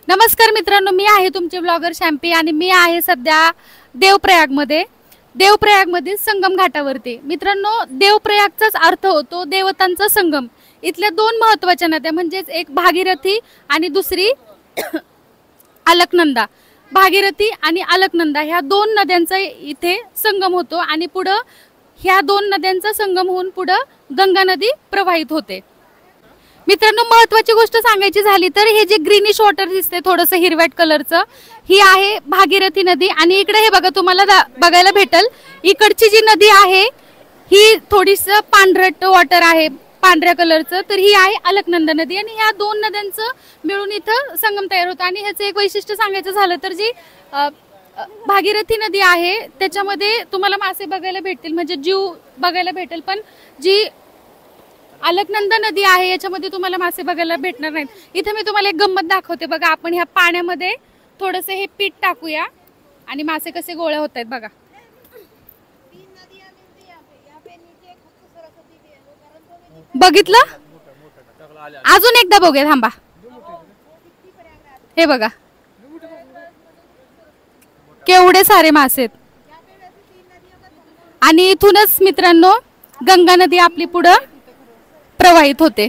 नमस्कार मित्रांनो, मी आहे तुमचे ब्लॉगर शॅम्पी आणि मी आहे सध्या देवप्रयागमध्ये संगम घाटावरती। मित्रांनो, देवप्रयागचाच अर्थ होतो देवतांचा संगम। इथल्या दोन महत्त्वाच्या नद्या म्हणजेच एक भागीरथी आणि दुसरी अलकनंदा। भागीरथी आणि अलकनंदा ह्या दोन नद्यांचा इथे संगम होतो आणि पुढे ह्या दोन नद्यांचा संगम होऊन पुढे गंगा नदी प्रवाहित होते। मित्रांनो, महत्त्वाची गोष्ट सांगायची झाली तर हे जे ग्रीनिश वॉटर दिसते थोडंसं हिरव्याट कलरचं, ही आहे भागीरथी नदी। आणि इकडे हे बघा तुम्हाला बघायला भेटल, इकडची जी नदी आहे ही थोडीसं पांढरट वॉटर आहे, पांढऱ्या कलरचं, तर ही आहे अलकनंदा नदी। आणि ह्या दोन नद्यांचं मिळून इथं संगम तयार होतं। आणि ह्याचं एक वैशिष्ट्य सांगायचं झालं तर जी भागीरथी नदी आहे त्याच्यामध्ये तुम्हाला मासे बघायला भेटतील, म्हणजे जीव बघायला भेटेल, पण जी अलकनंदा नदी आहे याच्यामध्ये तुम्हाला मासे बघायला भेटणार नाहीत। इथे मी तुम्हाला एक गंमत दाखवते बघा। आपण ह्या पाण्यामध्ये थोडंसं हे पीठ टाकूया आणि मासे कसे गोळा होत आहेत बघा। बघितलं? अजून एकदा बघूया, थांबा। हे बघा केवढे सारे मासे आहेत। आणि इथूनच मित्रांनो गंगा नदी आपली पुढे प्रवाहित होते।